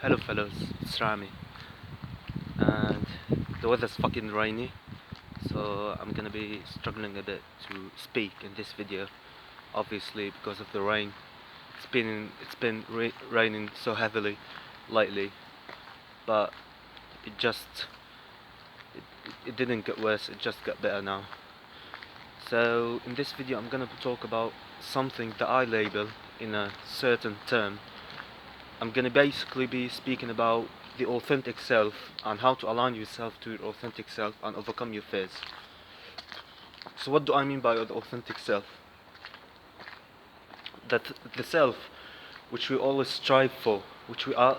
Hello fellows, it's Rami, and the weather's fucking rainy, so I'm gonna be struggling a bit to speak in this video, obviously because of the rain. It's been raining so heavily lately, but it just it didn't get worse, it just got better now. So in this video I'm gonna talk about something that I label in a certain term. I'm gonna basically be speaking about the authentic self and how to align yourself to your authentic self and overcome your fears. So what do I mean by the authentic self? That the self which we always strive for, which we are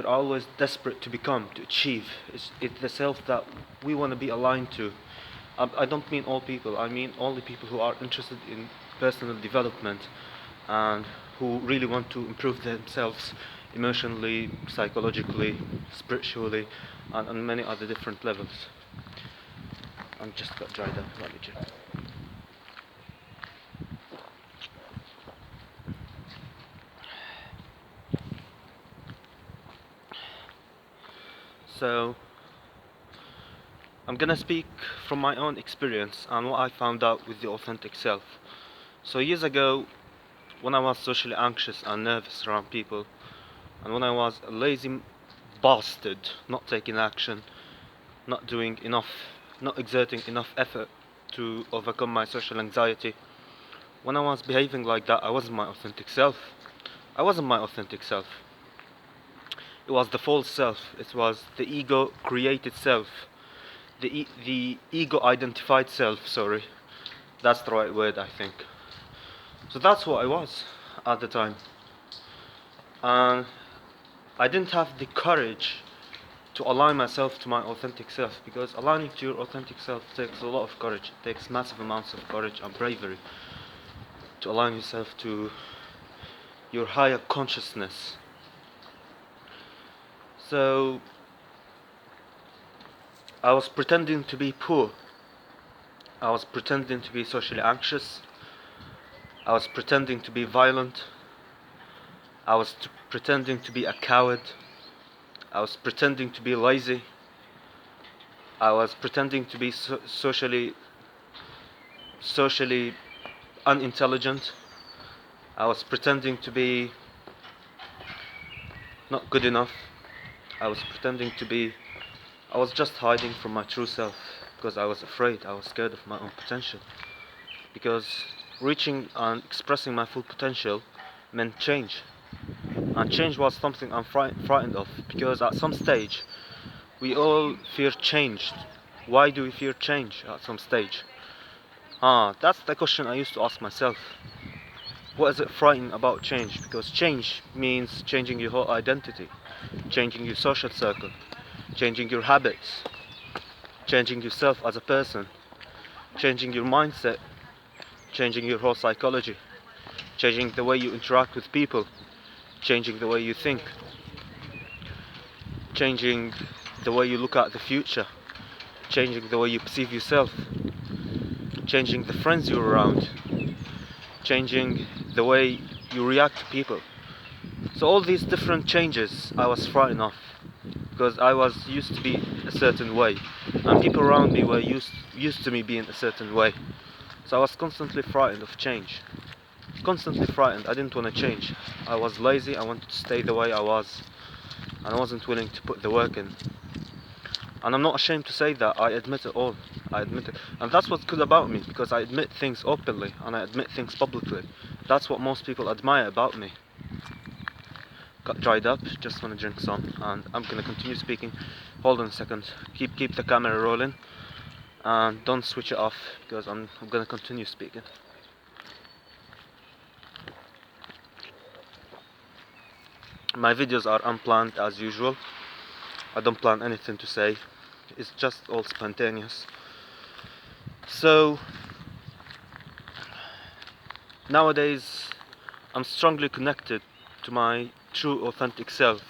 always desperate to become, to achieve. It's the self that we want to be aligned to. I don't mean all people, I mean only people who are interested in personal development and who really want to improve themselves emotionally, psychologically, spiritually, and on many other different levels. I'm just got dried up, let me check. So, I'm gonna speak from my own experience and what I found out with the authentic self. So years ago, when I was socially anxious and nervous around people, and when I was a lazy bastard, not taking action, not doing enough, not exerting enough effort to overcome my social anxiety, when I was behaving like that, I wasn't my authentic self. I wasn't my authentic self. It was the false self. It was the ego created self. The ego identified self, sorry. That's the right word, I think. So that's what I was at the time. And I didn't have the courage to align myself to my authentic self, because aligning to your authentic self takes a lot of courage. It takes massive amounts of courage and bravery to align yourself to your higher consciousness. So I was pretending to be poor. I was pretending to be socially anxious. I was pretending to be violent. I was pretending to be a coward. I was pretending to be lazy. I was pretending to be socially unintelligent. I was pretending to be not good enough. I was pretending to be I was just hiding from my true self because I was afraid, I was scared of my own potential. Because reaching and expressing my full potential meant change. And change was something I'm frightened of, because at some stage we all fear change. Why do we fear change at some stage? That's the question I used to ask myself. What is it frightening about change? Because change means changing your whole identity, changing your social circle, changing your habits, changing yourself as a person, changing your mindset, changing your whole psychology, changing the way you interact with people, changing the way you think, changing the way you look at the future, changing the way you perceive yourself, changing the friends you're around, changing the way you react to people. So all these different changes I was frightened of, because I was used to be a certain way, and people around me were used to me being a certain way. So I was constantly frightened of change. Constantly frightened. I didn't want to change. I was lazy. I wanted to stay the way I was, and I wasn't willing to put the work in. And I'm not ashamed to say that. I admit it all. I admit it. And that's what's good about me, because I admit things openly and I admit things publicly. That's what most people admire about me. Got dried up, just want to drink some, and I'm gonna continue speaking. Hold on a second. Keep the camera rolling and don't switch it off, because I'm gonna continue speaking. My videos are unplanned as usual. I don't plan anything to say. It's just all spontaneous. So nowadays I'm strongly connected to my true authentic self,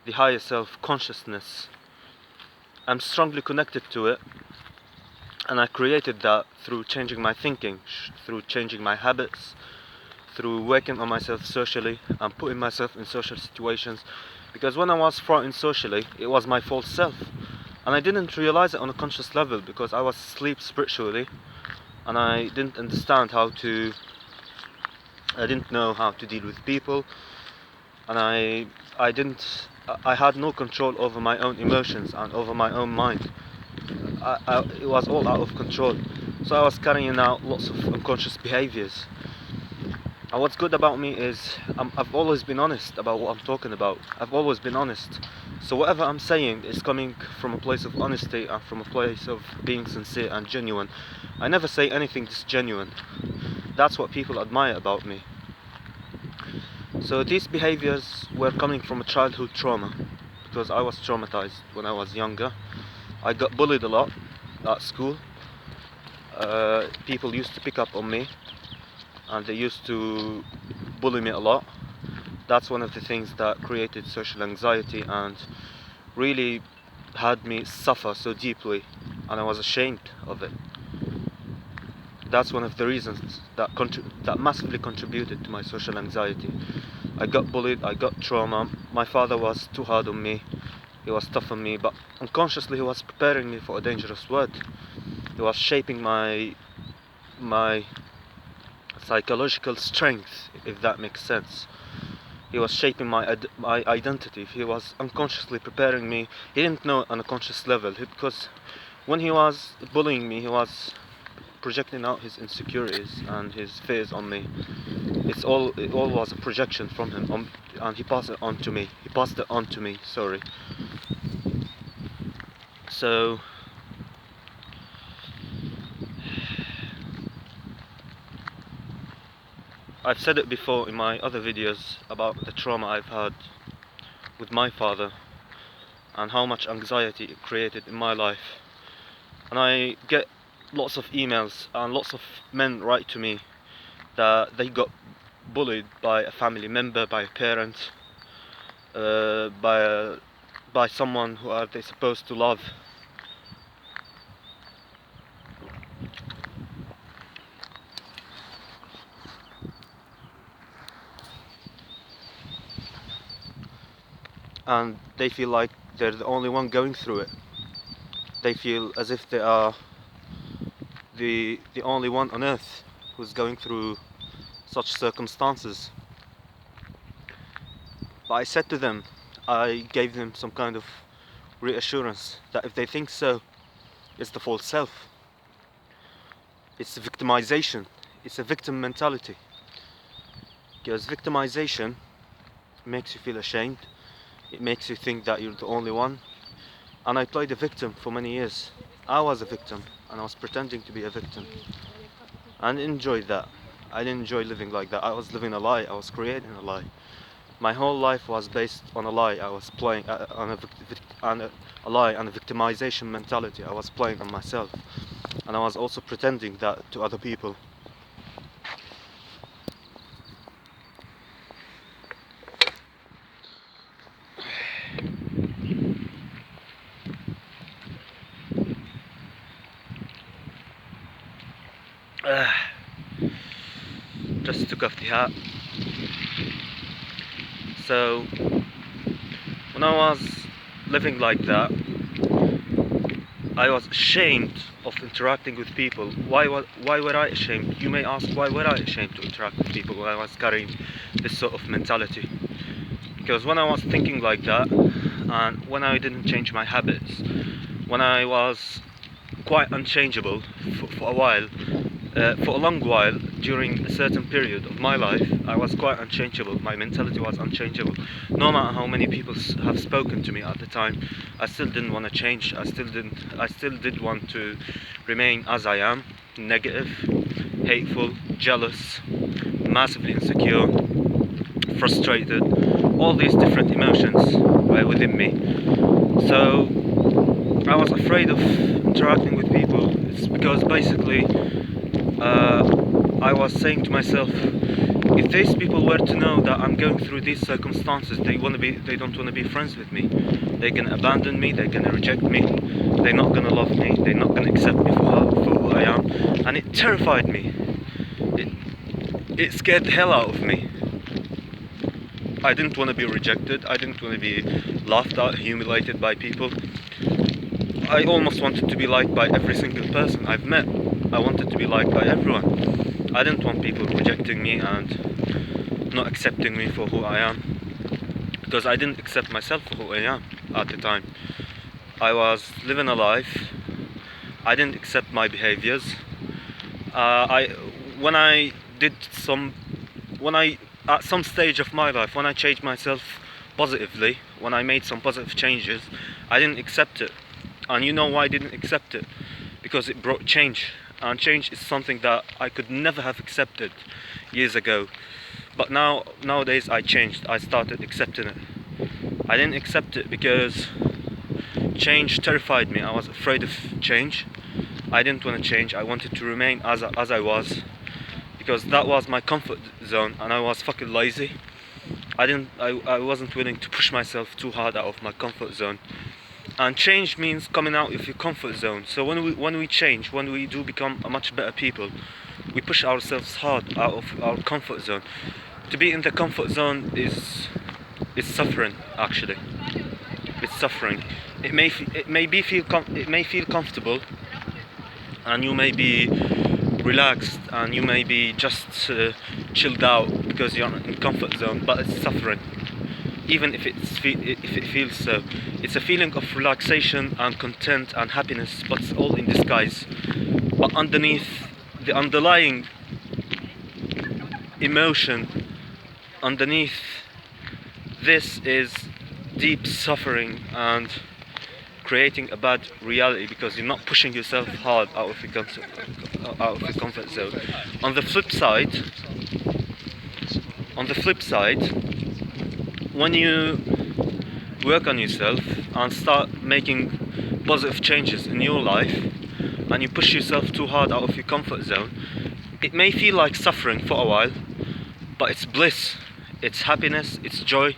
the higher self consciousness. I'm strongly connected to it, And I created that through changing my thinking, through changing my habits, through working on myself socially and putting myself in social situations. Because when I was frightened socially, it was my false self. And I didn't realize it on a conscious level because I was asleep spiritually and I didn't know how to deal with people, and I had no control over my own emotions and over my own mind. It was all out of control. So I was carrying out lots of unconscious behaviors. And what's good about me is I've always been honest about what I'm talking about. I've always been honest. So whatever I'm saying is coming from a place of honesty and from a place of being sincere and genuine. I never say anything disgenuine. That's what people admire about me. So these behaviors were coming from a childhood trauma, because I was traumatized when I was younger. I got bullied a lot at school. People used to pick up on me and they used to bully me a lot. That's one of the things that created social anxiety and really had me suffer so deeply, and I was ashamed of it. That's one of the reasons that massively contributed to my social anxiety. I got bullied, I got trauma. My father was too hard on me, he was tough on me, but unconsciously he was preparing me for a dangerous word. He was shaping my psychological strength, if that makes sense. He was shaping my identity. He was unconsciously preparing me. He didn't know on a conscious level, because when he was bullying me, he was projecting out his insecurities and his fears on me. It all was a projection from him, and he passed it on to me. Sorry. So I've said it before in my other videos about the trauma I've had with my father and how much anxiety it created in my life. And I get lots of emails and lots of men write to me that they got bullied by a family member, by a parent, by someone who are they supposed to love. And they feel like they're the only one going through it. They feel as if they are the only one on earth who's going through such circumstances. But I said to them, I gave them some kind of reassurance that if they think so, it's the false self. It's the victimization. It's a victim mentality. Because victimization makes you feel ashamed. It makes you think that you're the only one. And I played a victim for many years. I was a victim and I was pretending to be a victim. And I enjoyed that. I didn't enjoy living like that. I was living a lie. I was creating a lie. My whole life was based on a lie. I was playing on a lie and a victimization mentality. I was playing on myself. And I was also pretending that to other people. Just took off the hat. So when I was living like that, I was ashamed of interacting with people. Why were I ashamed? You may ask, why were I ashamed to interact with people when I was carrying this sort of mentality? Because when I was thinking like that, and when I didn't change my habits, when I was quite unchangeable for a while, for a long while, during a certain period of my life, I was quite unchangeable. My mentality was unchangeable. No matter how many people have spoken to me at the time, I still didn't want to change. I still did want to remain as I am, negative, hateful, jealous, massively insecure, frustrated. All these different emotions were within me. So I was afraid of interacting with people. It's because basically I was saying to myself, if these people were to know that I'm going through these circumstances, they don't want to be friends with me. They're gonna abandon me, they're gonna reject me. they're not gonna love me, they're not gonna accept me for who I am, and it terrified me. It scared the hell out of me. I didn't want to be rejected, I didn't want to be laughed at, humiliated by people. I almost wanted to be liked by every single person I've met. I wanted to be liked by everyone. I didn't want people rejecting me and not accepting me for who I am, because I didn't accept myself for who I am at the time. I was living a life. I didn't accept my behaviors. When I did some, when I at some stage of my life, when I changed myself positively, when I made some positive changes, I didn't accept it. And you know why I didn't accept it? Because it brought change, and change is something that I could never have accepted years ago. But nowadays I changed. I started accepting it. I didn't accept it because change terrified me. I was afraid of change. I didn't want to change. I wanted to remain as I was, because that was my comfort zone, and I was fucking lazy. I wasn't willing to push myself too hard out of my comfort zone. And change means coming out of your comfort zone. So when we change, when we do become a much better people, we push ourselves hard out of our comfort zone. To be in the comfort zone is suffering. Actually, it's suffering. It may feel comfortable, and you may be relaxed, and you may be just chilled out because you're in comfort zone, but it's suffering. Even if it feels so, it's a feeling of relaxation and content and happiness, but it's all in disguise. But underneath, the underlying emotion underneath this is deep suffering and creating a bad reality, because you're not pushing yourself hard out of your comfort zone. On the flip side, when you work on yourself and start making positive changes in your life, and you push yourself too hard out of your comfort zone, it may feel like suffering for a while, but it's bliss, it's happiness, it's joy.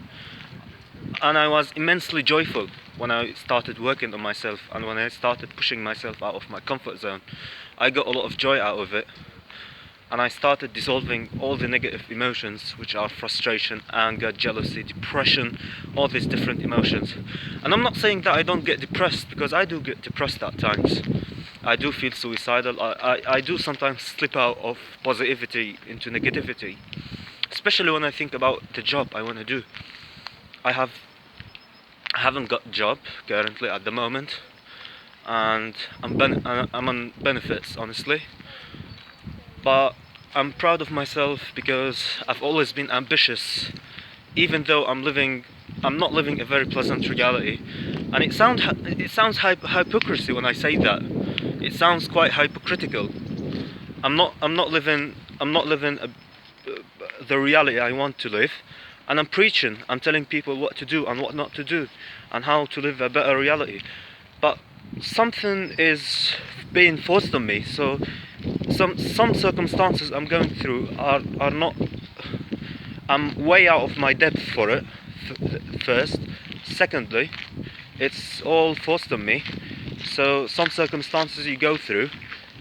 And I was immensely joyful when I started working on myself, and when I started pushing myself out of my comfort zone. I got a lot of joy out of it, and I started dissolving all the negative emotions, which are frustration, anger, jealousy, depression, all these different emotions. And I'm not saying that I don't get depressed, because I do get depressed at times. I do feel suicidal. I do sometimes slip out of positivity into negativity, especially when I think about the job I want to do. I haven't got a job currently at the moment, and I'm on benefits, honestly. But I'm proud of myself because I've always been ambitious, even though I'm not living a very pleasant reality. And it sounds hypocrisy when I say that. It sounds quite hypocritical. I'm not living the reality I want to live, and I'm preaching. I'm telling people what to do and what not to do, and how to live a better reality. But something is being forced on me. So some circumstances I'm going through are not. I'm way out of my depth for it. First, secondly, it's all forced on me. So some circumstances you go through,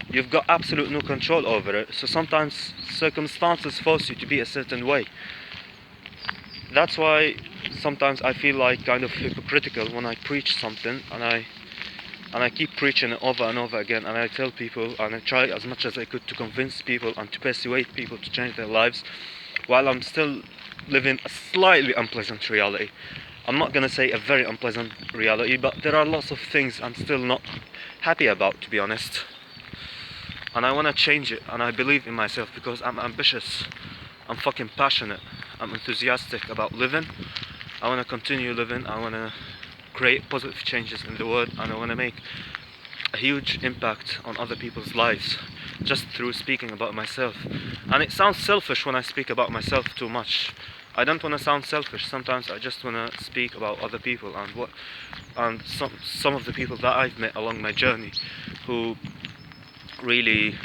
you've got absolute no control over it. So sometimes circumstances force you to be a certain way. That's why sometimes I feel like kind of hypocritical when I preach something, and I keep preaching it over and over again, and I tell people, and I try as much as I could to convince people and to persuade people to change their lives, while I'm still living a slightly unpleasant reality. I'm not going to say a very unpleasant reality, but there are lots of things I'm still not happy about, to be honest. And I want to change it, and I believe in myself because I'm ambitious. I'm fucking passionate. I'm enthusiastic about living. I want to continue living. I want to create positive changes in the world, and I want to make a huge impact on other people's lives just through speaking about myself. And it sounds selfish when I speak about myself too much. I don't want to sound selfish. Sometimes I just want to speak about other people and some of the people that I've met along my journey who really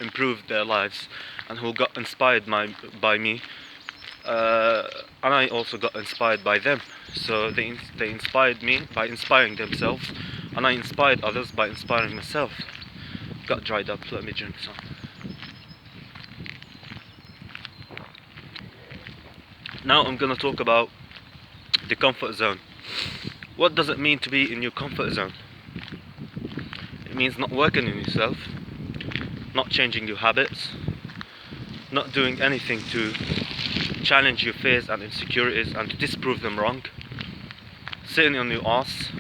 improved their lives and who got inspired by me, and I also got inspired by them. So they inspired me by inspiring themselves, and I inspired others by inspiring myself. Got dried up, let me drink some. Now I'm gonna talk about the comfort zone. What does it mean to be in your comfort zone? It means not working on yourself, not changing your habits, not doing anything to challenge your fears and insecurities and to disprove them wrong, sitting on your ass,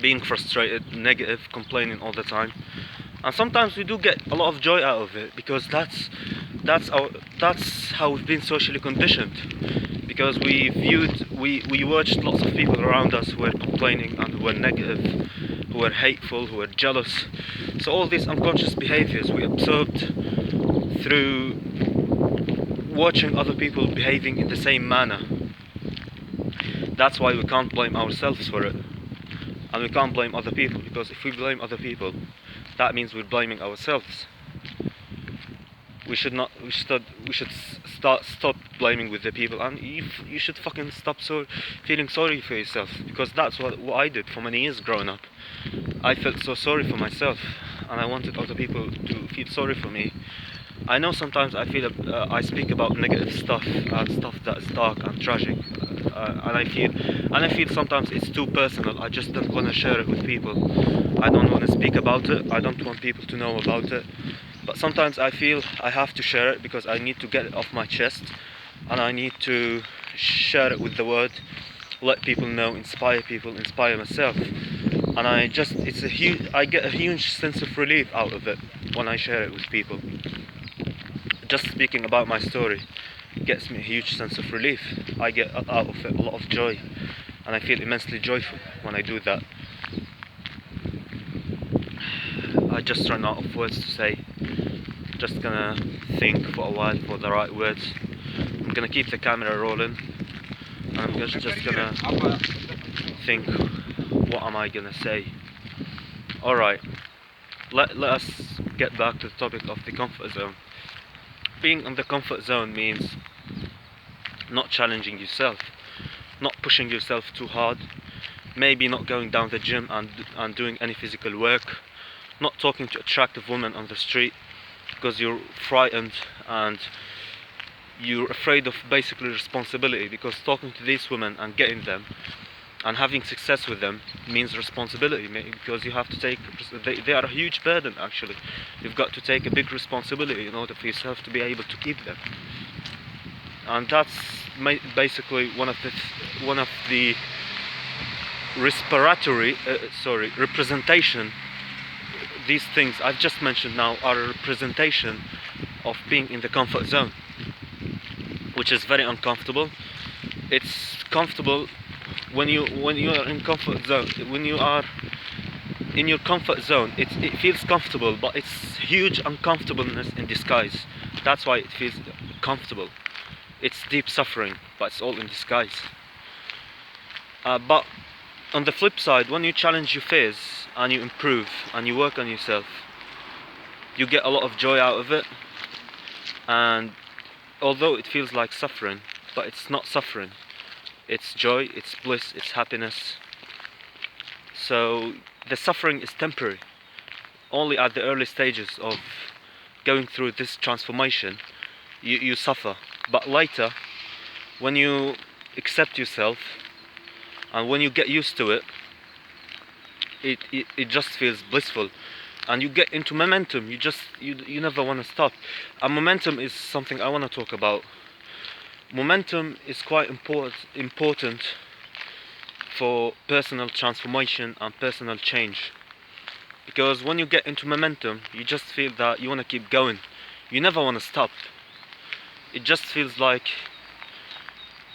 being frustrated, negative, complaining all the time. And sometimes we do get a lot of joy out of it, because that's how we've been socially conditioned. Because we watched lots of people around us who were complaining and who were negative, who were hateful, who were jealous. So all these unconscious behaviors we absorbed through watching other people behaving in the same manner. That's why we can't blame ourselves for it. And we can't blame other people, because if we blame other people, that means we're blaming ourselves. We should not. We should stop blaming with the people, and you should fucking stop feeling sorry for yourself, because that's what I did for many years growing up. I felt so sorry for myself, and I wanted other people to feel sorry for me. I know sometimes I speak about negative stuff and stuff that is dark and tragic, and I feel sometimes it's too personal. I just don't want to share it with people. I don't want to speak about it. I don't want people to know about it. But sometimes I feel I have to share it, because I need to get it off my chest, and I need to share it with the world, let people know, inspire people, inspire myself. And I get a huge sense of relief out of it when I share it with people. Just speaking about my story gets me a huge sense of relief. I get out of it a lot of joy, and I feel immensely joyful when I do that. I just run out of words to say. Just gonna think for a while for the right words. I'm gonna keep the camera rolling, and I'm just gonna think, what am I gonna say? Alright, let us get back to the topic of the comfort zone. Being in the comfort zone means not challenging yourself, not pushing yourself too hard, maybe not going down the gym and doing any physical work, not talking to attractive women on the street because you're frightened and you're afraid of basically responsibility, because talking to these women and getting them and having success with them means responsibility, because you have to take, they are a huge burden actually. You've got to take a big responsibility in order for yourself to be able to keep them. And that's basically one of the representation. These things I've just mentioned now are a representation of being in the comfort zone, which is very uncomfortable. It's comfortable when you are in comfort zone. When you are in your comfort zone, it feels comfortable, but it's huge uncomfortableness in disguise. That's why it feels comfortable. It's deep suffering, but it's all in disguise. But on the flip side, when you challenge your fears and you improve and you work on yourself, you get a lot of joy out of it. And although it feels like suffering, but it's not suffering. It's joy, it's bliss, it's happiness. So the suffering is temporary. Only at the early stages of going through this transformation, you suffer. But later, when you accept yourself and when you get used to it, it just feels blissful. And you get into momentum. You never want to stop. And momentum is something I want to talk about. Momentum is quite important for personal transformation and personal change, because when you get into momentum, you just feel that you want to keep going. You never want to stop. It just feels like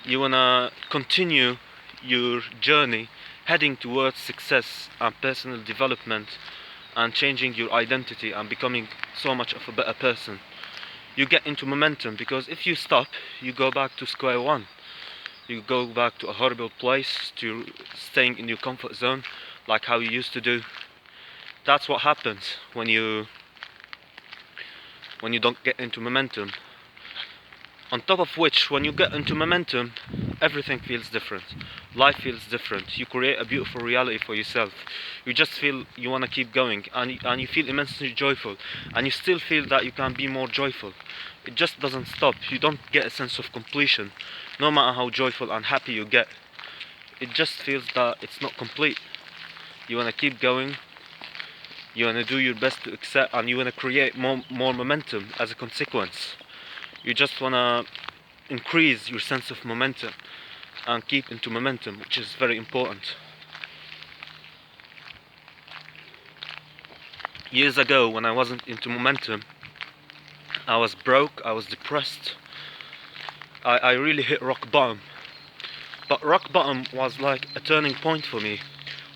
you want to continue your journey heading towards success and personal development and changing your identity and becoming so much of a better person. You get into momentum, because if you stop, you go back to square one. You go back to a horrible place, to staying in your comfort zone like how you used to do. That's what happens when you don't get into momentum. On top of which, when you get into momentum, everything feels different. Life feels different. You create a beautiful reality for yourself. You just feel you want to keep going, and you feel immensely joyful, and you still feel that you can be more joyful. It just doesn't stop. You don't get a sense of completion, no matter how joyful and happy you get. It just feels that it's not complete. You want to keep going. You want to do your best to accept, and you want to create more momentum as a consequence. You just want to increase your sense of momentum and keep into momentum, which is very important. Years ago, when I wasn't into momentum, I was broke, I was depressed. I really hit rock bottom. But rock bottom was like a turning point for me,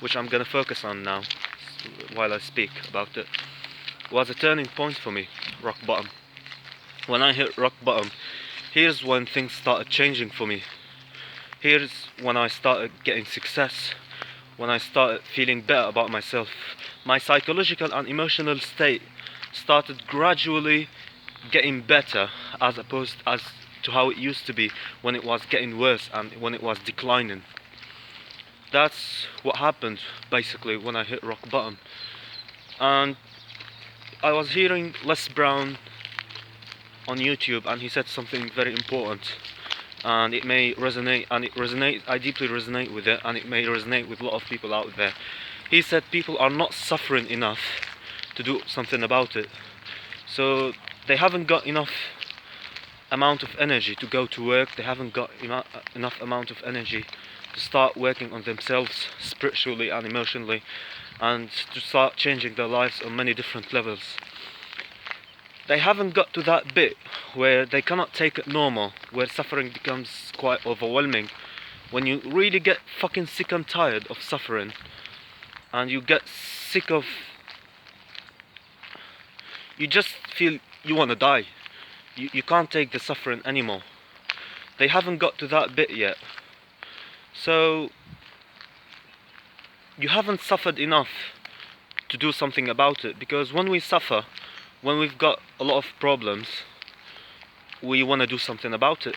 which I'm gonna focus on now while I speak about it. It was a turning point for me, rock bottom. When I hit rock bottom, here's when things started changing for me. Here's when I started getting success, when I started feeling better about myself. My psychological and emotional state started gradually getting better, as opposed as to how it used to be when it was getting worse and when it was declining. That's what happened basically when I hit rock bottom. And I was hearing Les Brown on YouTube, and he said something very important, and it may resonate, and it resonates. I deeply resonate with it, and it may resonate with a lot of people out there. He said people are not suffering enough to do something about it, so they haven't got enough amount of energy to go to work. They haven't got enough amount of energy to start working on themselves spiritually and emotionally, and to start changing their lives on many different levels. They haven't got to that bit where they cannot take it normal, where suffering becomes quite overwhelming. When you really get fucking sick and tired of suffering, and you get sick of... you just feel you want to die. You can't take the suffering anymore. They haven't got to that bit yet. So, you haven't suffered enough to do something about it, because when we suffer, when we've got a lot of problems, we want to do something about it.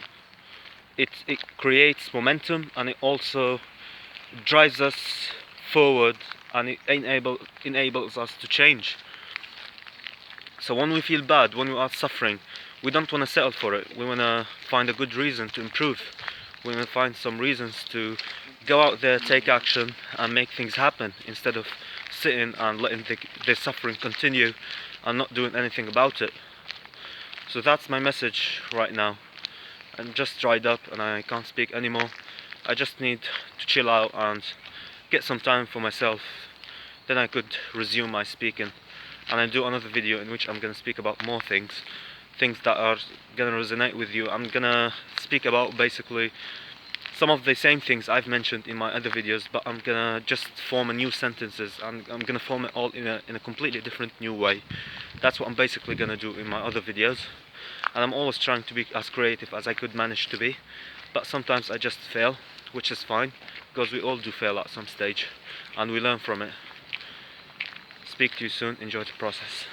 It creates momentum, and it also drives us forward, and it enables us to change. So when we feel bad, when we are suffering, we don't want to settle for it. We want to find a good reason to improve. We want to find some reasons to go out there, take action, and make things happen, instead of sitting and letting the suffering continue and not doing anything about it. So that's my message right now. I'm just dried up and I can't speak anymore. I just need to chill out and get some time for myself. Then I could resume my speaking, and I'll do another video in which I'm gonna speak about more things that are gonna resonate with you. I'm gonna speak about basically some of the same things I've mentioned in my other videos, but I'm gonna just form a new sentences, and I'm gonna form it all in a completely different new way. That's what I'm basically gonna do in my other videos, and I'm always trying to be as creative as I could manage to be, but sometimes I just fail, which is fine, because we all do fail at some stage, and we learn from it. Speak to you soon. Enjoy the process.